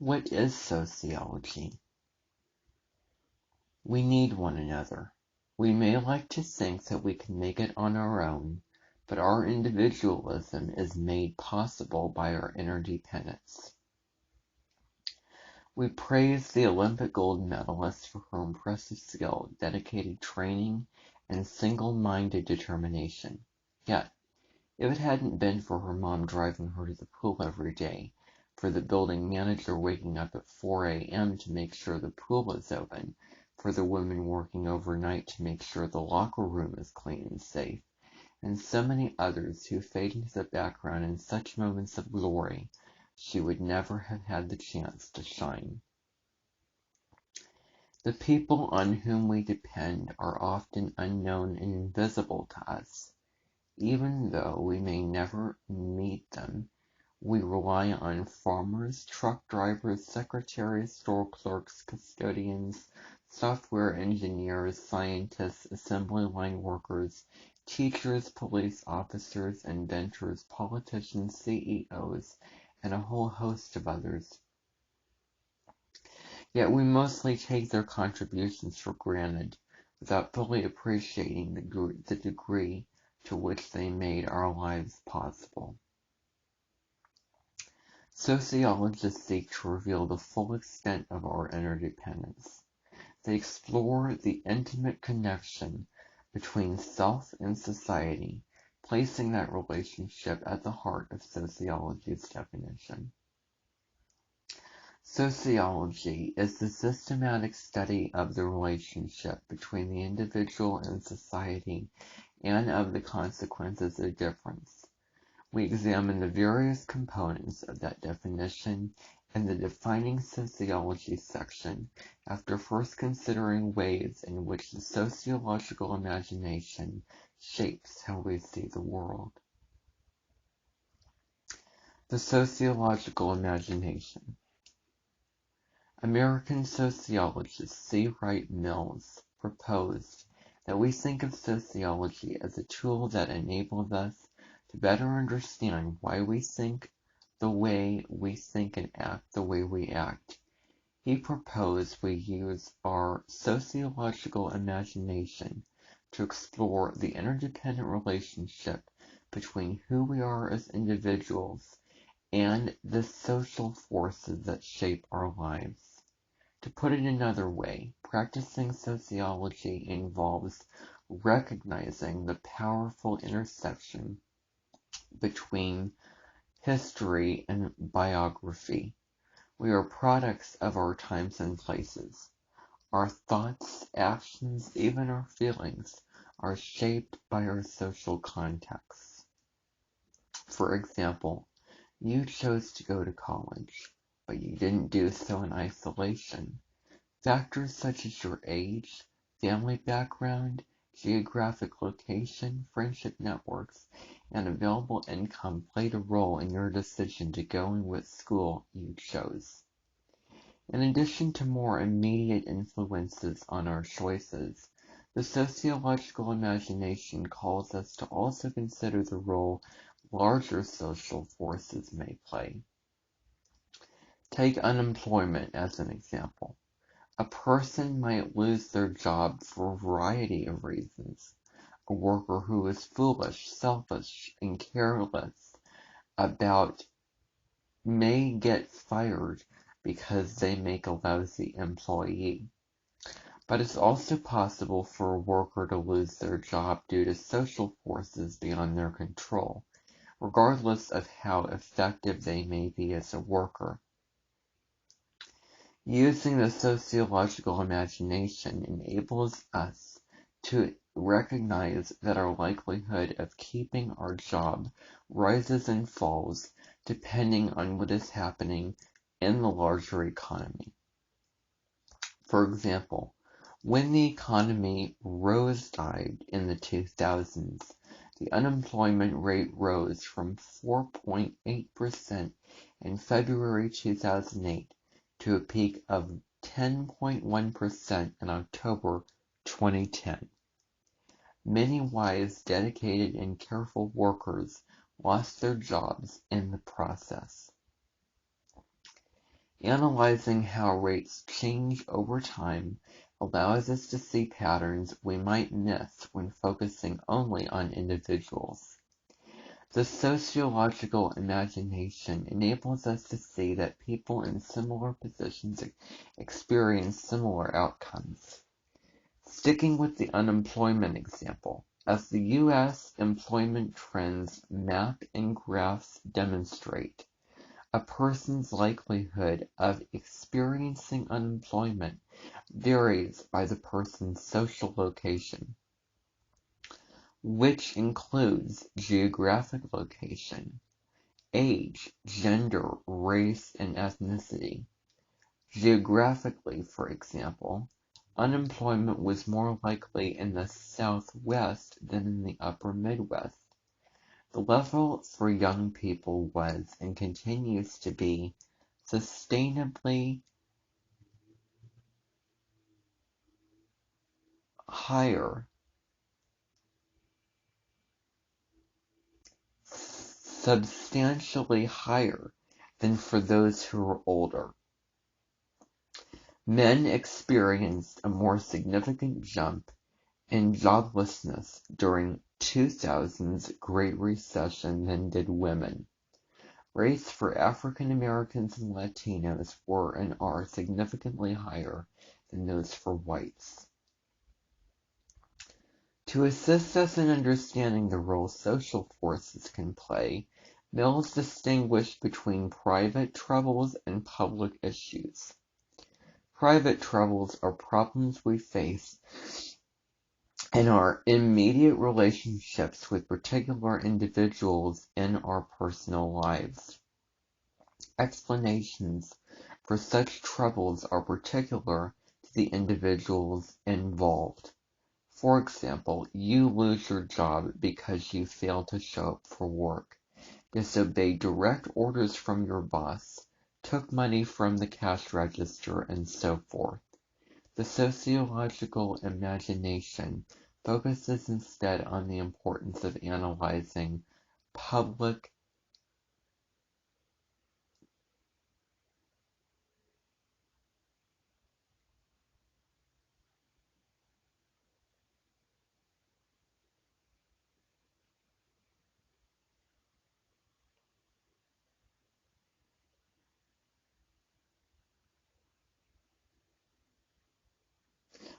What is sociology? We need one another. We may like to think that we can make it on our own, but our individualism is made possible by our interdependence. We praise the Olympic gold medalist for her impressive skill, dedicated training, and single-minded determination. Yet, if it hadn't been for her mom driving her to the pool every day, for the building manager waking up at 4 a.m. to make sure the pool is open, for the women working overnight to make sure the locker room is clean and safe, and so many others who fade into the background in such moments of glory, she would never have had the chance to shine. The people on whom we depend are often unknown and invisible to us. Even though we may never meet them, we rely on farmers, truck drivers, secretaries, store clerks, custodians, software engineers, scientists, assembly line workers, teachers, police officers, inventors, politicians, CEOs, and a whole host of others. Yet we mostly take their contributions for granted, without fully appreciating the degree to which they made our lives possible. Sociologists seek to reveal the full extent of our interdependence. They explore the intimate connection between self and society, placing that relationship at the heart of sociology's definition. Sociology is the systematic study of the relationship between the individual and society and of the consequences of difference. We examine the various components of that definition in the Defining Sociology section, after first considering ways in which the sociological imagination shapes how we see the world. The sociological imagination. American sociologist C. Wright Mills proposed that we think of sociology as a tool that enables us to better understand why we think the way we think and act the way we act. He proposed we use our sociological imagination to explore the interdependent relationship between who we are as individuals and the social forces that shape our lives. To put it another way, practicing sociology involves recognizing the powerful intersection between history and biography. We are products of our times and places. Our thoughts, actions, even our feelings are shaped by our social contexts. For example, you chose to go to college, but you didn't do so in isolation. Factors such as your age, family background, geographic location, friendship networks, and available income played a role in your decision to go in what school you chose. In addition to more immediate influences on our choices, the sociological imagination calls us to also consider the role larger social forces may play. Take unemployment as an example. A person might lose their job for a variety of reasons. A worker who is foolish, selfish, and careless about may get fired because they make a lousy employee. But it's also possible for a worker to lose their job due to social forces beyond their control, regardless of how effective they may be as a worker. Using the sociological imagination enables us to recognize that our likelihood of keeping our job rises and falls depending on what is happening in the larger economy. For example, when the economy rose-dived in the 2000s, the unemployment rate rose from 4.8% in February 2008 to a peak of 10.1% in October 2010. Many wise, dedicated, and careful workers lost their jobs in the process. Analyzing how rates change over time allows us to see patterns we might miss when focusing only on individuals. The sociological imagination enables us to see that people in similar positions experience similar outcomes. Sticking with the unemployment example, as the U.S. employment trends map and graphs demonstrate, a person's likelihood of experiencing unemployment varies by the person's social location, which includes geographic location, age, gender, race, and ethnicity. Geographically, for example, unemployment was more likely in the Southwest than in the Upper Midwest. The level for young people was and continues to be sustainably higher, substantially higher than for those who were older. Men experienced a more significant jump in joblessness during 2000's Great Recession than did women. Rates for African Americans and Latinos were and are significantly higher than those for whites. To assist us in understanding the role social forces can play, Mills distinguished between private troubles and public issues. Private troubles are problems we face in our immediate relationships with particular individuals in our personal lives. Explanations for such troubles are particular to the individuals involved. For example, you lose your job because you fail to show up for work, disobeyed direct orders from your boss, took money from the cash register, and so forth. The sociological imagination focuses instead on the importance of analyzing public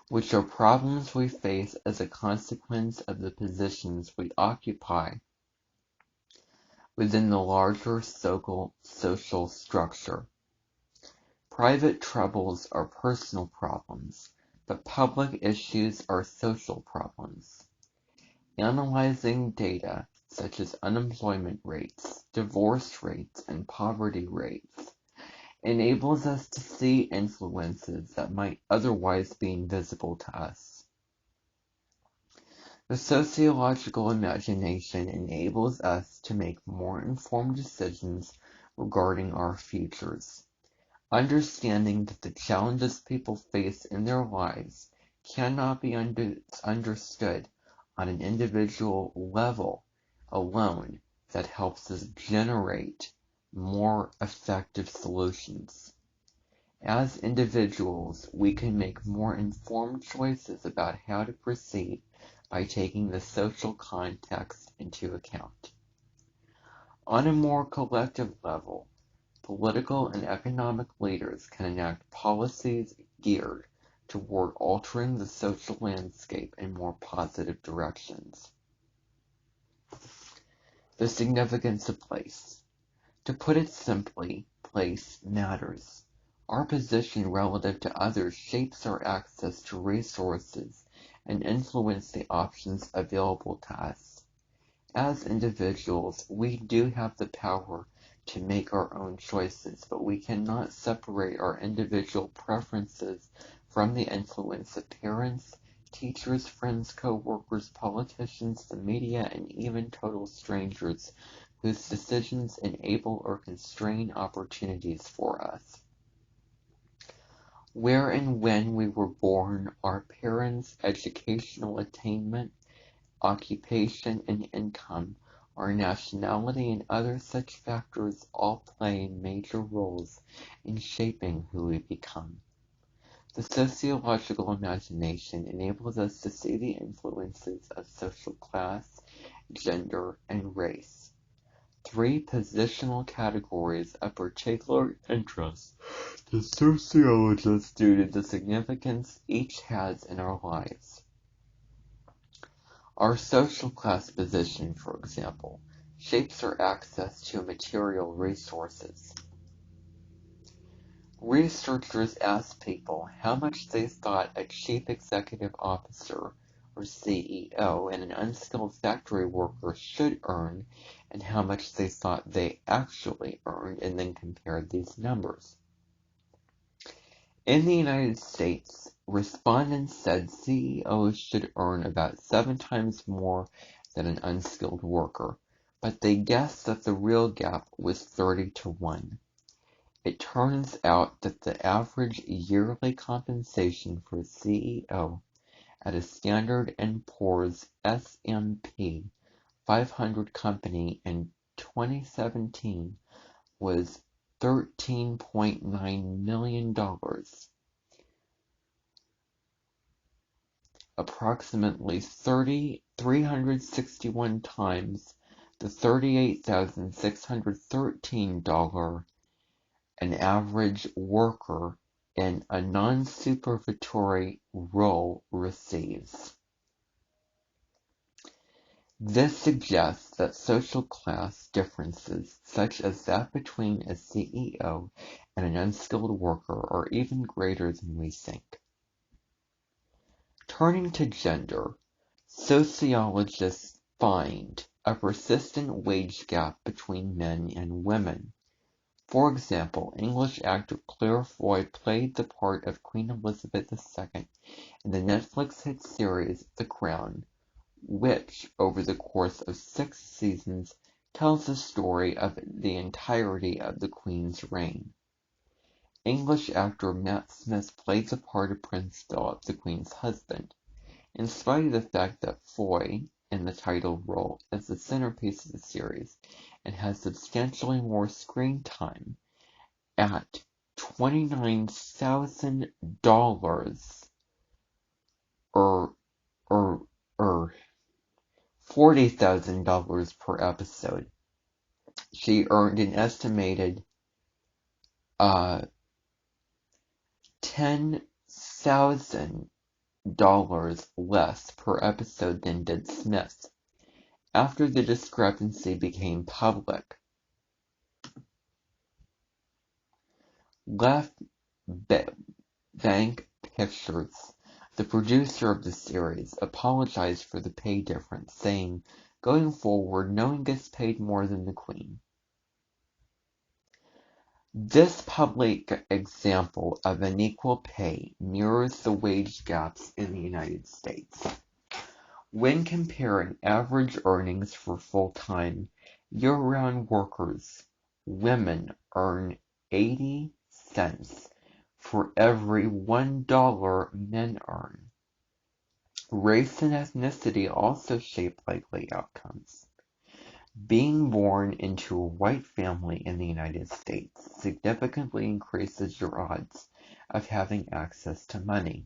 which are problems we face as a consequence of the positions we occupy within the larger social structure. Private troubles are personal problems, but public issues are social problems. Analyzing data such as unemployment rates, divorce rates, and poverty rates enables us to see influences that might otherwise be invisible to us. The sociological imagination enables us to make more informed decisions regarding our futures. Understanding that the challenges people face in their lives cannot be understood on an individual level alone that helps us generate more effective solutions. As individuals, we can make more informed choices about how to proceed by taking the social context into account. On a more collective level, political and economic leaders can enact policies geared toward altering the social landscape in more positive directions. The significance of place. To put it simply, place matters. Our position relative to others shapes our access to resources and influence the options available to us. As individuals, we do have the power to make our own choices, but we cannot separate our individual preferences from the influence of parents, teachers, friends, co-workers, politicians, the media, and even total strangers whose decisions enable or constrain opportunities for us. Where and when we were born, our parents' educational attainment, occupation, and income our nationality, and other such factors all play major roles in shaping who we become. The sociological imagination enables us to see the influences of social class, gender, and race, three positional categories of particular interest to sociologists due to the significance each has in our lives. Our social class position, for example, shapes our access to material resources. Researchers asked people how much they thought a chief executive officer, or CEO, and an unskilled factory worker should earn, and how much they thought they actually earned, and then compared these numbers. In the United States, respondents said CEOs should earn about 7 times more than an unskilled worker, but they guessed that the real gap was 30 to 1. It turns out that the average yearly compensation for a CEO at a Standard & Poor's S&P 500 company in 2017 was $13.9 million, approximately 361 times the $38,613 an average worker in a non-supervisory role receives. This suggests that social class differences, such as that between a CEO and an unskilled worker, are even greater than we think. Turning to gender, sociologists find a persistent wage gap between men and women. For example, English actor Claire Foy played the part of Queen Elizabeth II in the Netflix hit series The Crown, which, over the course of 6 seasons, tells the story of the entirety of the Queen's reign. English actor Matt Smith played the part of Prince Philip, the Queen's husband. In spite of the fact that Foy, in the title role, is the centerpiece of the series and has substantially more screen time at $29,000 or $40,000 per episode. She earned an estimated $10,000 less per episode than did Smith. After the discrepancy became public, Left Bank Pictures, the producer of the series, apologized for the pay difference, saying, "Going forward, no one gets paid more than the Queen." This public example of unequal pay mirrors the wage gaps in the United States. When comparing average earnings for full-time, year-round workers, women earn 80 cents for every $1 men earn. Race and ethnicity also shape likely outcomes. Being born into a white family in the United States significantly increases your odds of having access to money.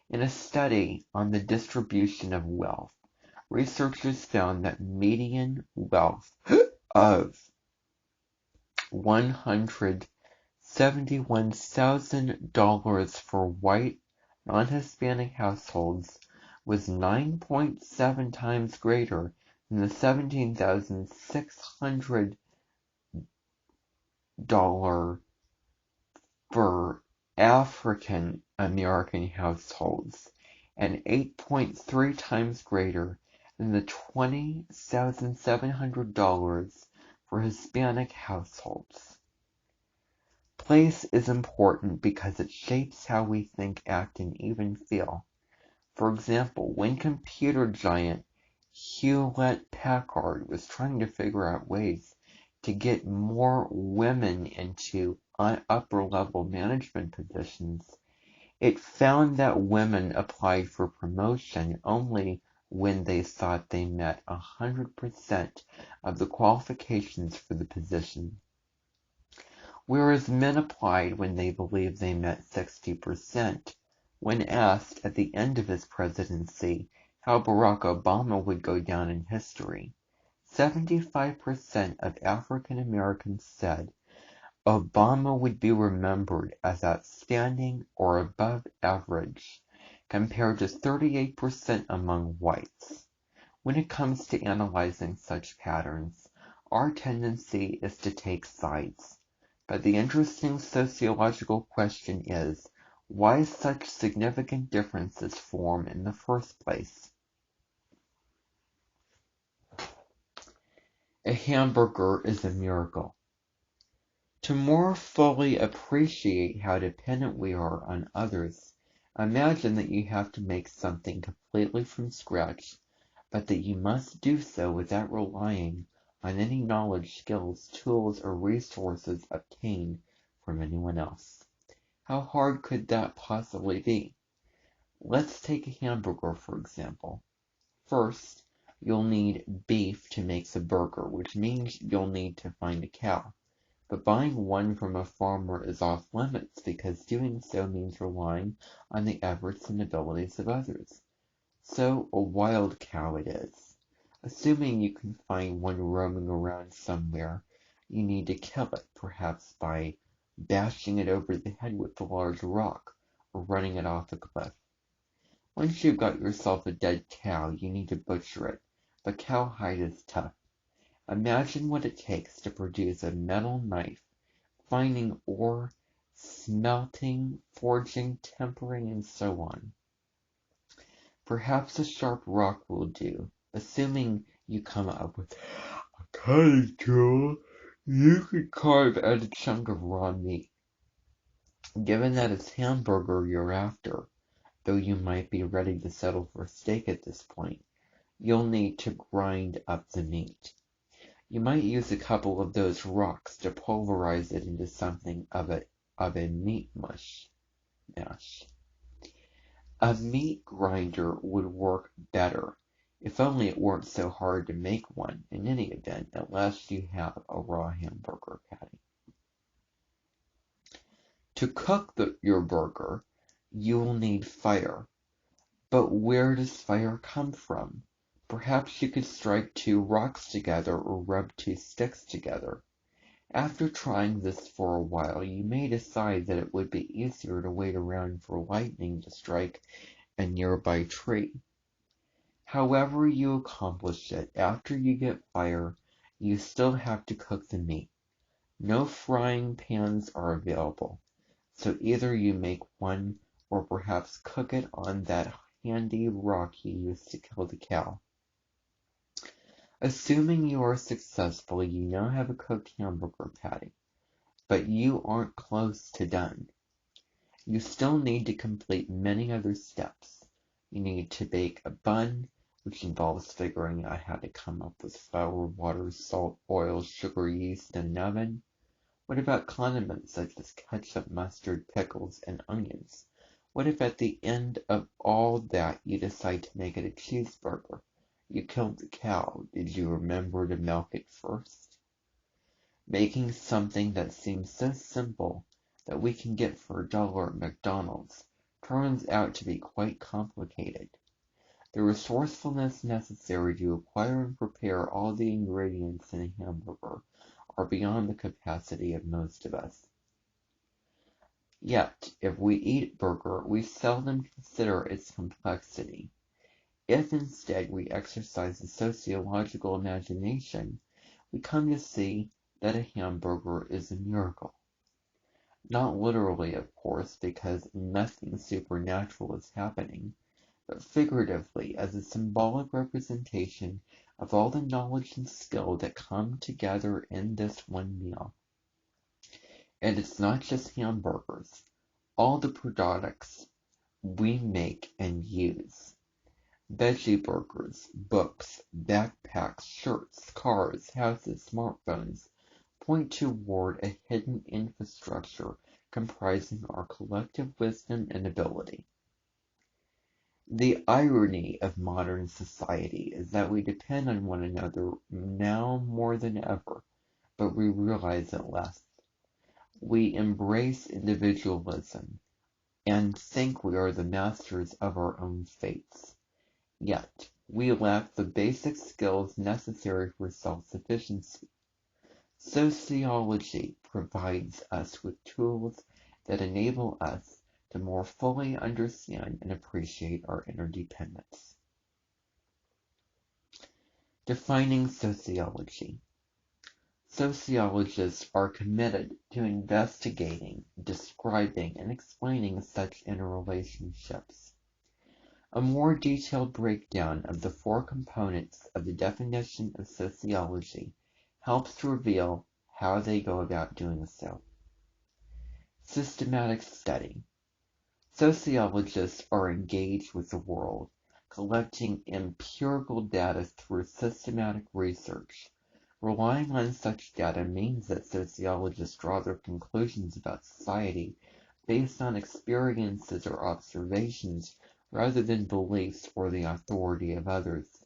In a study on the distribution of wealth, researchers found that median wealth of $171,000 for white, non-Hispanic households was 9.7 times greater than the $17,600 for African American households, and 8.3 times greater than the $20,700 for Hispanic households. Place is important because it shapes how we think, act, and even feel. For example, when computer giant Hewlett-Packard was trying to figure out ways to get more women into upper-level management positions, it found that women applied for promotion only when they thought they met 100% of the qualifications for the position, whereas men applied when they believed they met 60%. When asked at the end of his presidency how Barack Obama would go down in history, 75% of African Americans said Obama would be remembered as outstanding or above average, compared to 38% among whites. When it comes to analyzing such patterns, our tendency is to take sides. But the interesting sociological question is, why such significant differences form in the first place? A hamburger is a miracle. To more fully appreciate how dependent we are on others, imagine that you have to make something completely from scratch, but that you must do so without relying on any knowledge, skills, tools, or resources obtained from anyone else. How hard could that possibly be? Let's take a hamburger, for example. First, you'll need beef to make the burger, which means you'll need to find a cow. But buying one from a farmer is off limits because doing so means relying on the efforts and abilities of others. So a wild cow it is. Assuming you can find one roaming around somewhere, you need to kill it, perhaps by bashing it over the head with a large rock or running it off a cliff. Once you've got yourself a dead cow, you need to butcher it, but cowhide is tough. Imagine what it takes to produce a metal knife, finding ore, smelting, forging, tempering, and so on. Perhaps a sharp rock will do. Assuming you come up with a cutting tool, you could carve out a chunk of raw meat. Given that it's hamburger you're after, though you might be ready to settle for steak at this point, you'll need to grind up the meat. You might use a couple of those rocks to pulverize it into something of a meat mash. A meat grinder would work better, if only it weren't so hard to make one. In any event, at last you have a raw hamburger patty. To cook your burger, you will need fire. But where does fire come from? Perhaps you could strike two rocks together or rub two sticks together. After trying this for a while, you may decide that it would be easier to wait around for lightning to strike a nearby tree. However you accomplish it, after you get fire, you still have to cook the meat. No frying pans are available, so either you make one or perhaps cook it on that handy rock you used to kill the cow. Assuming you are successful, you now have a cooked hamburger patty, but you aren't close to done. You still need to complete many other steps. You need to bake a bun, which involves figuring out how to come up with flour, water, salt, oil, sugar, yeast, and an oven. What about condiments such as ketchup, mustard, pickles, and onions? What if at the end of all that you decide to make it a cheeseburger? You killed the cow. Did you remember to milk it first? Making something that seems so simple that we can get for $1 at McDonald's turns out to be quite complicated. The resourcefulness necessary to acquire and prepare all the ingredients in a hamburger are beyond the capacity of most of us. Yet, if we eat burger, we seldom consider its complexity. If instead we exercise the sociological imagination, we come to see that a hamburger is a miracle. Not literally, of course, because nothing supernatural is happening, but figuratively as a symbolic representation of all the knowledge and skill that come together in this one meal. And it's not just hamburgers, all the products we make and use. Veggie burgers, books, backpacks, shirts, cars, houses, smartphones point toward a hidden infrastructure comprising our collective wisdom and ability. The irony of modern society is that we depend on one another now more than ever, but we realize it less. We embrace individualism and think we are the masters of our own fates. Yet, we lack the basic skills necessary for self-sufficiency. Sociology provides us with tools that enable us to more fully understand and appreciate our interdependence. Defining sociology. Sociologists are committed to investigating, describing, and explaining such interrelationships. A more detailed breakdown of the four components of the definition of sociology helps to reveal how they go about doing so. Systematic study. Sociologists are engaged with the world, collecting empirical data through systematic research. Relying on such data means that sociologists draw their conclusions about society based on experiences or observations rather than beliefs or the authority of others.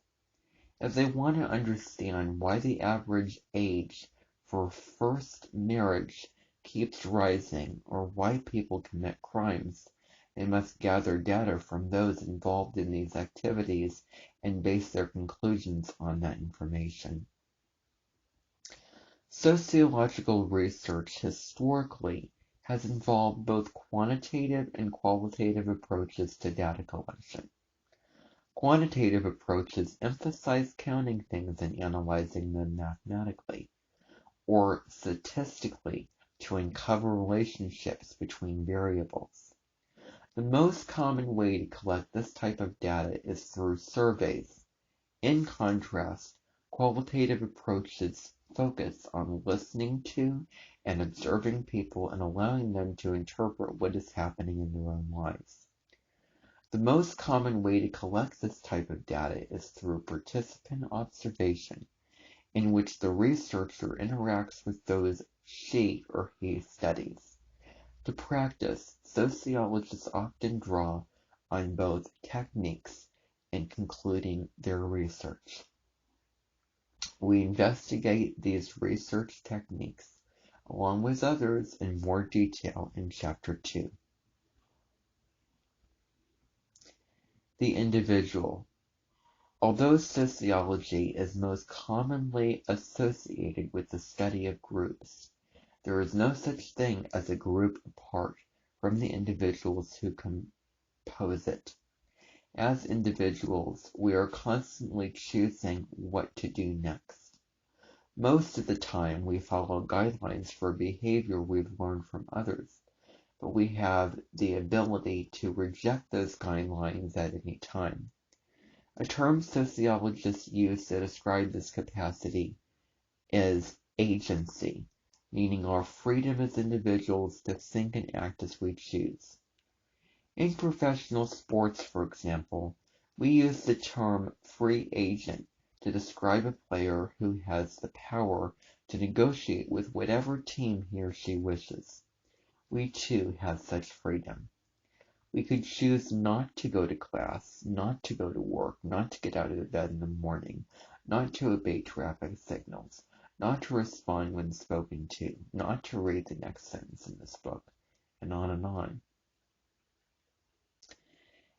If they want to understand why the average age for first marriage keeps rising or why people commit crimes, they must gather data from those involved in these activities and base their conclusions on that information. Sociological research historically has involved both quantitative and qualitative approaches to data collection. Quantitative approaches emphasize counting things and analyzing them mathematically or statistically to uncover relationships between variables. The most common way to collect this type of data is through surveys. In contrast, qualitative approaches focus on listening to and observing people and allowing them to interpret what is happening in their own lives. The most common way to collect this type of data is through participant observation, in which the researcher interacts with those she or he studies. To practice, sociologists often draw on both techniques in concluding their research. We investigate these research techniques, along with others, in more detail in Chapter 2. The individual. Although sociology is most commonly associated with the study of groups, there is no such thing as a group apart from the individuals who compose it. As individuals, we are constantly choosing what to do next. Most of the time, we follow guidelines for behavior we've learned from others, but we have the ability to reject those guidelines at any time. A term sociologists use to describe this capacity is agency, meaning our freedom as individuals to think and act as we choose. In professional sports, for example, we use the term free agent to describe a player who has the power to negotiate with whatever team he or she wishes. We too have such freedom. We could choose not to go to class, not to go to work, not to get out of bed in the morning, not to obey traffic signals, not to respond when spoken to, not to read the next sentence in this book, and on and on.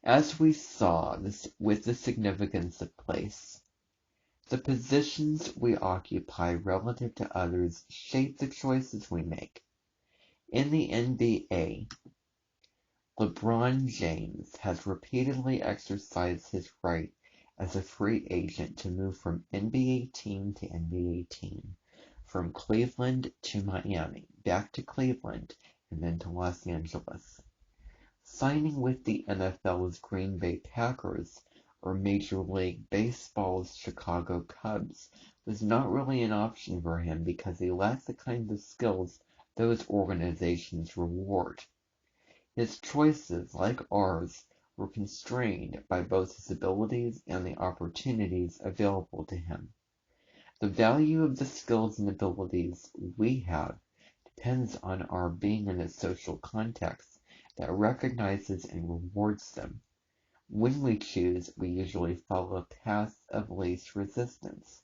As we saw with the significance of place, the positions we occupy relative to others shape the choices we make. In the NBA, LeBron James has repeatedly exercised his right as a free agent to move from NBA team to NBA team, from Cleveland to Miami, back to Cleveland, and then to Los Angeles. Signing with the NFL's Green Bay Packers or Major League Baseball's Chicago Cubs was not really an option for him because he lacked the kinds of skills those organizations reward. His choices, like ours, were constrained by both his abilities and the opportunities available to him. The value of the skills and abilities we have depends on our being in a social context that recognizes and rewards them. When we choose, we usually follow paths of least resistance,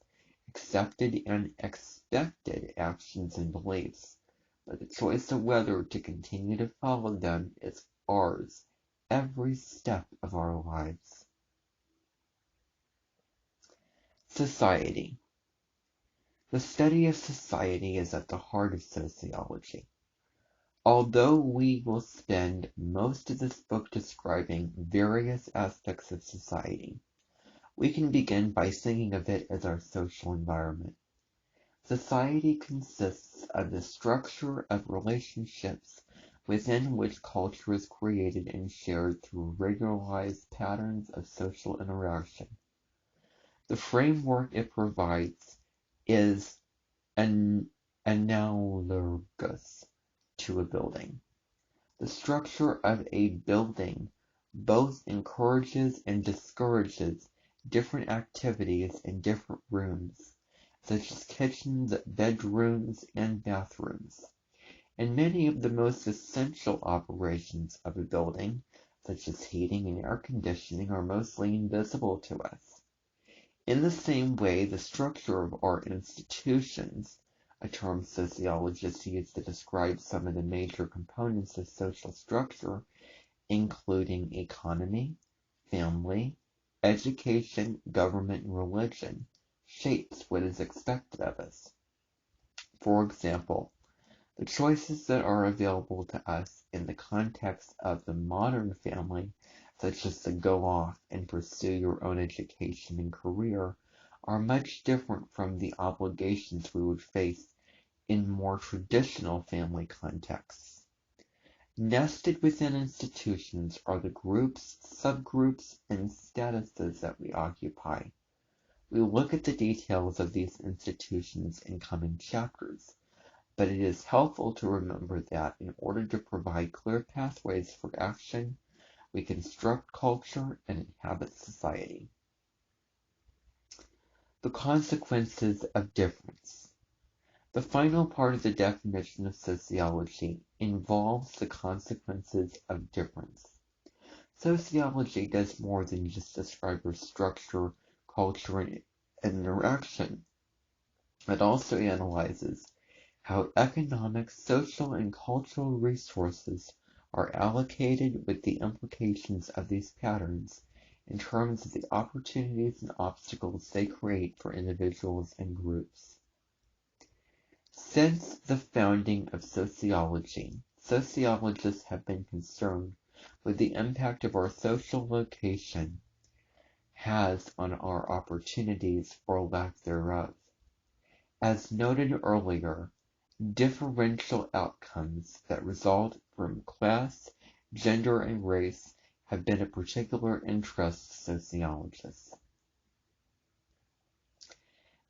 accepted and expected actions and beliefs, but the choice of whether to continue to follow them is ours every step of our lives. Society. The study of society is at the heart of sociology. Although we will spend most of this book describing various aspects of society, we can begin by thinking of it as our social environment. Society consists of the structure of relationships within which culture is created and shared through regularized patterns of social interaction. The framework it provides is analogous to a building. The structure of a building both encourages and discourages different activities in different rooms, such as kitchens, bedrooms, and bathrooms. And many of the most essential operations of a building, such as heating and air conditioning, are mostly invisible to us. In the same way, the structure of our institutions, a term sociologists use to describe some of the major components of social structure, including economy, family, education, government, and religion, shapes what is expected of us. For example, the choices that are available to us in the context of the modern family, such as to go off and pursue your own education and career, are much different from the obligations we would face in more traditional family contexts. Nested within institutions are the groups, subgroups, and statuses that we occupy. We will look at the details of these institutions in coming chapters, but it is helpful to remember that in order to provide clear pathways for action, we construct culture and inhabit society. The consequences of difference. The final part of the definition of sociology involves the consequences of difference. Sociology does more than just describe our structure, culture, and interaction. It also analyzes how economic, social, and cultural resources are allocated with the implications of these patterns in terms of the opportunities and obstacles they create for individuals and groups. Since the founding of sociology, sociologists have been concerned with the impact of our social location has on our opportunities or lack thereof. As noted earlier, differential outcomes that result from class, gender, and race have been of particular interest to sociologists.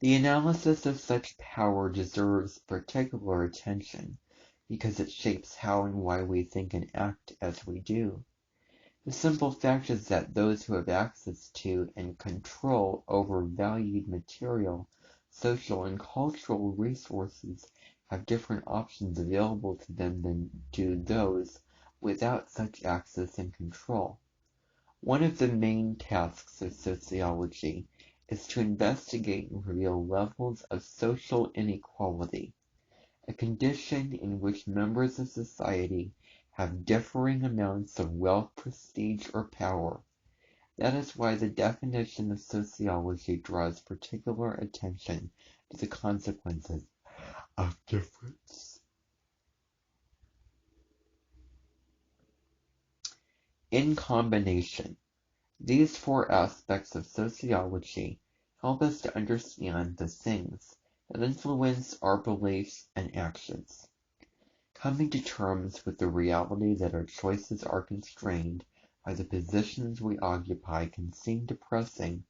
The analysis of such power deserves particular attention because it shapes how and why we think and act as we do. The simple fact is that those who have access to and control over valued material, social, and cultural resources have different options available to them than do those without such access and control. One of the main tasks of sociology is to investigate and reveal levels of social inequality, a condition in which members of society have differing amounts of wealth, prestige, or power. That is why the definition of sociology draws particular attention to the consequences of difference. In combination, these four aspects of sociology help us to understand the things that influence our beliefs and actions. Coming to terms with the reality that our choices are constrained by the positions we occupy can seem depressing,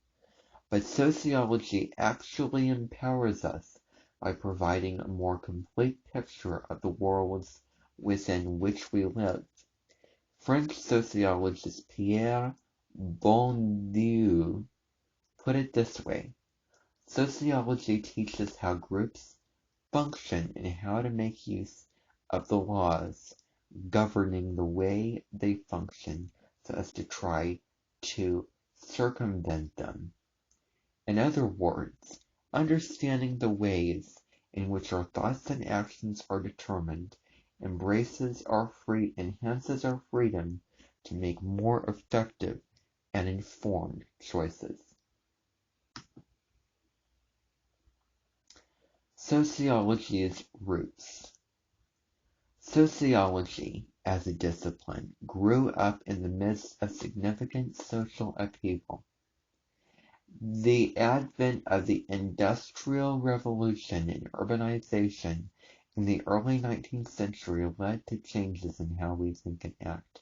but sociology actually empowers us by providing a more complete picture of the worlds within which we live. French sociologist Pierre Bourdieu put it this way: sociology teaches how groups function and how to make use of the laws governing the way they function so as to try to circumvent them. In other words, understanding the ways in which our thoughts and actions are determined enhances our freedom to make more effective and informed choices. Sociology's roots. Sociology, as a discipline, grew up in the midst of significant social upheaval. The advent of the Industrial Revolution and urbanization in the early 19th century led to changes in how we think and act.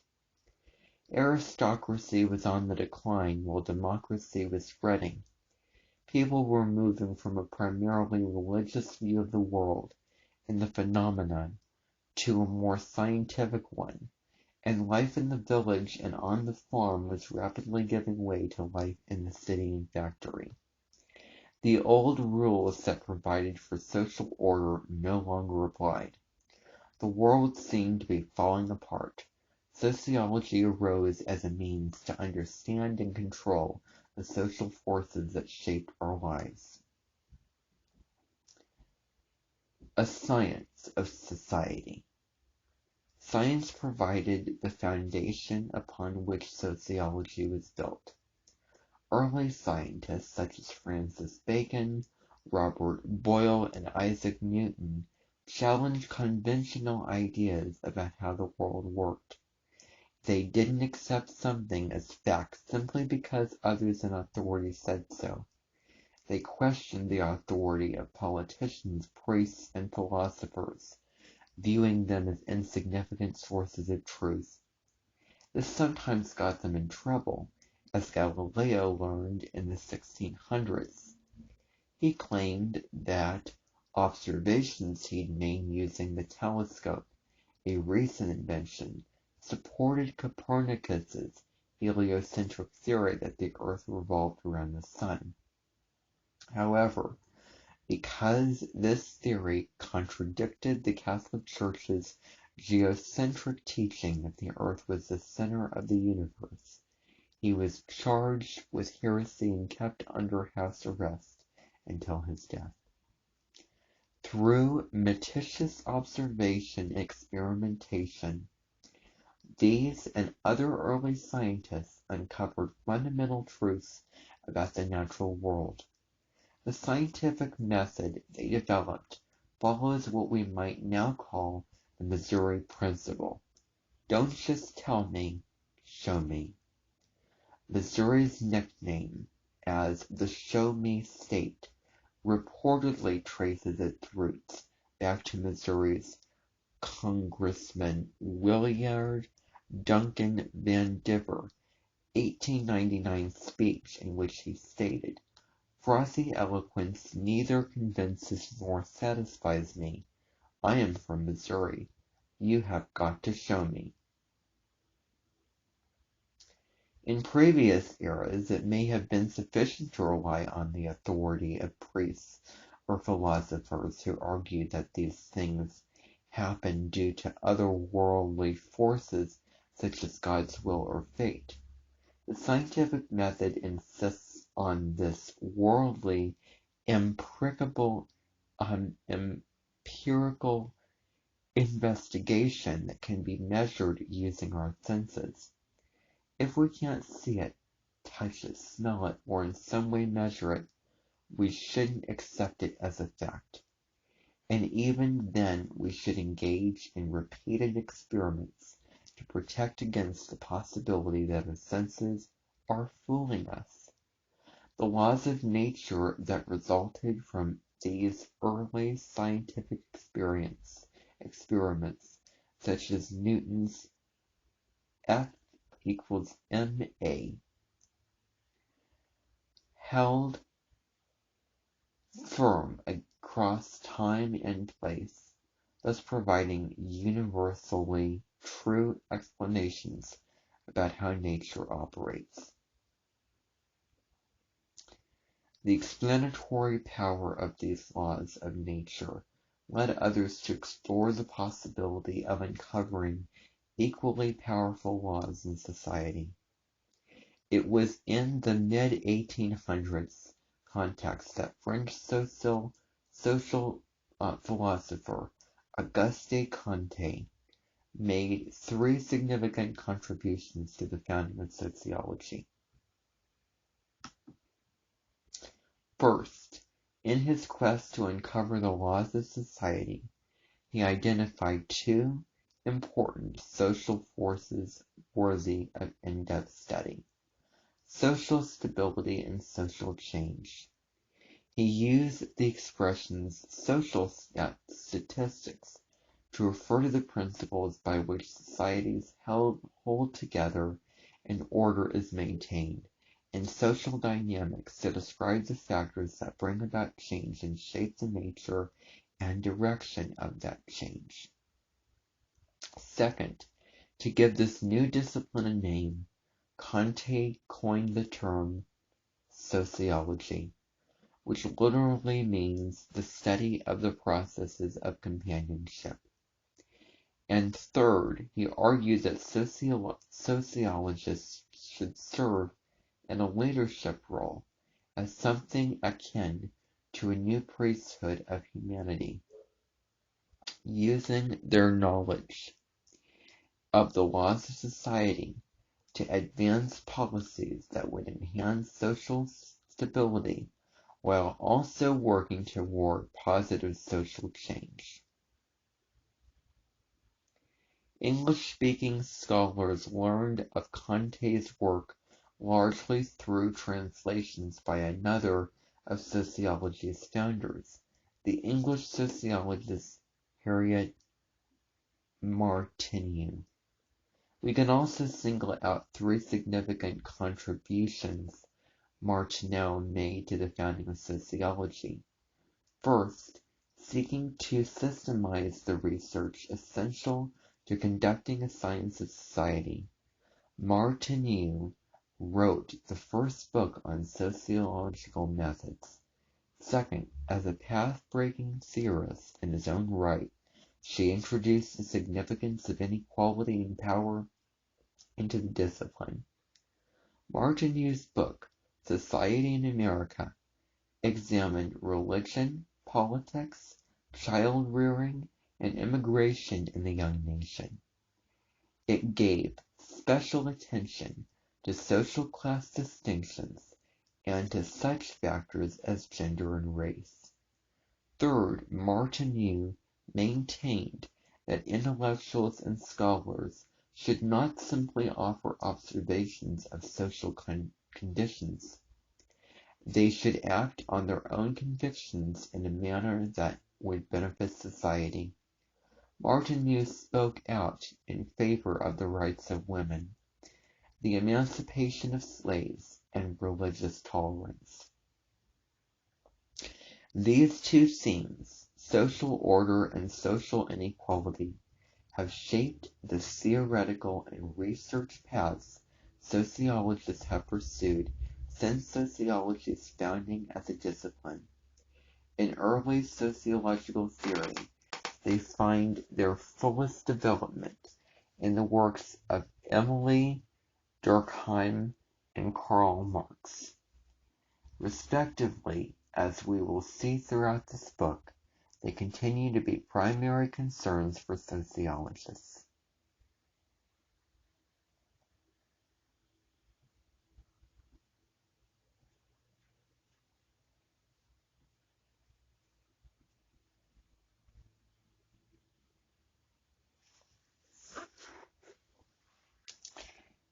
Aristocracy was on the decline while democracy was spreading. People were moving from a primarily religious view of the world and the phenomenon to a more scientific one, and life in the village and on the farm was rapidly giving way to life in the city and factory. The old rules that provided for social order no longer applied. The world seemed to be falling apart. Sociology arose as a means to understand and control the social forces that shaped our lives. A science of society. Science provided the foundation upon which sociology was built. Early scientists such as Francis Bacon, Robert Boyle, and Isaac Newton challenged conventional ideas about how the world worked. They didn't accept something as fact simply because others in authority said so. They questioned the authority of politicians, priests, and philosophers, viewing them as insignificant sources of truth. This sometimes got them in trouble, as Galileo learned in the 1600s. He claimed that observations he'd made using the telescope, a recent invention, supported Copernicus's heliocentric theory that the Earth revolved around the Sun. However, because this theory contradicted the Catholic Church's geocentric teaching that the Earth was the center of the universe, he was charged with heresy and kept under house arrest until his death. Through meticulous observation and experimentation, these and other early scientists uncovered fundamental truths about the natural world. The scientific method they developed follows what we might now call the Missouri Principle. Don't just tell me, show me. Missouri's nickname as the Show Me State reportedly traces its roots back to Missouri's Congressman Willard Duncan Van Diver 1899 speech in which he stated, "Frothy eloquence neither convinces nor satisfies me. I am from Missouri. You have got to show me." In previous eras, it may have been sufficient to rely on the authority of priests or philosophers who argued that these things happen due to otherworldly forces such as God's will or fate. The scientific method insists on this worldly, empirical investigation that can be measured using our senses. If we can't see it, touch it, smell it, or in some way measure it, we shouldn't accept it as a fact. And even then, we should engage in repeated experiments to protect against the possibility that our senses are fooling us. The laws of nature that resulted from these early scientific experiments, such as Newton's F equals ma, held firm across time and place, thus providing universally true explanations about how nature operates. The explanatory power of these laws of nature led others to explore the possibility of uncovering equally powerful laws in society. It was in the mid-1800s context that French social philosopher Auguste Comte made three significant contributions to the founding of sociology. First, in his quest to uncover the laws of society, he identified two important social forces worthy of in-depth study: social stability and social change. He used the expressions social statistics to refer to the principles by which societies hold together and order is maintained, and social dynamics to describe the factors that bring about change and shape the nature and direction of that change. Second, to give this new discipline a name, Comte coined the term sociology, which literally means the study of the processes of companionship. And third, he argued that sociologists should serve in a leadership role as something akin to a new priesthood of humanity, using their knowledge of the laws of society to advance policies that would enhance social stability while also working toward positive social change. English-speaking scholars learned of Comte's work largely through translations by another of sociology's founders, the English sociologist Harriet Martineau. We can also single out three significant contributions Martineau made to the founding of sociology. First, seeking to systemize the research essential to conducting a science of society, Martineau wrote the first book on sociological methods. Second, as a path-breaking theorist in his own right, she introduced the significance of inequality and power into the discipline. Martineau's book, Society in America, examined religion, politics, child-rearing, and immigration in the young nation. It gave special attention to social class distinctions and to such factors as gender and race. Third, Martineau maintained that intellectuals and scholars should not simply offer observations of social conditions. They should act on their own convictions in a manner that would benefit society. Martineau spoke out in favor of the rights of women, the emancipation of slaves, and religious tolerance. These two themes, social order and social inequality, have shaped the theoretical and research paths sociologists have pursued since sociology's founding as a discipline. In early sociological theory, they find their fullest development in the works of Emily Durkheim and Karl Marx. Respectively, as we will see throughout this book, they continue to be primary concerns for sociologists.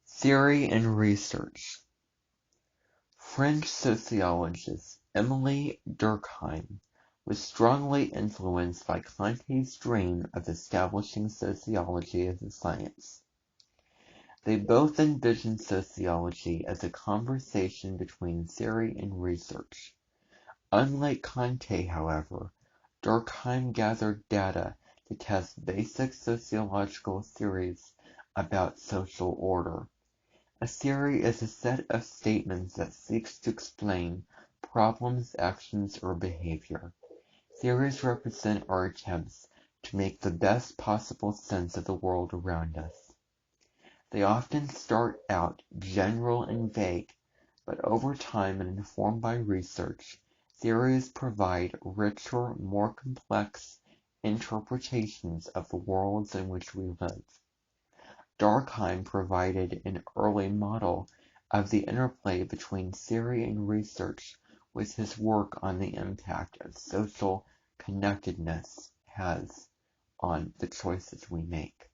Theory and research. French sociologist Emily Durkheim was strongly influenced by Comte's dream of establishing sociology as a science. They both envisioned sociology as a conversation between theory and research. Unlike Comte, however, Durkheim gathered data to test basic sociological theories about social order. A theory is a set of statements that seeks to explain problems, actions, or behavior. Theories represent our attempts to make the best possible sense of the world around us. They often start out general and vague, but over time and informed by research, theories provide richer, more complex interpretations of the worlds in which we live. Durkheim provided an early model of the interplay between theory and research with his work on the impact of social connectedness has on the choices we make.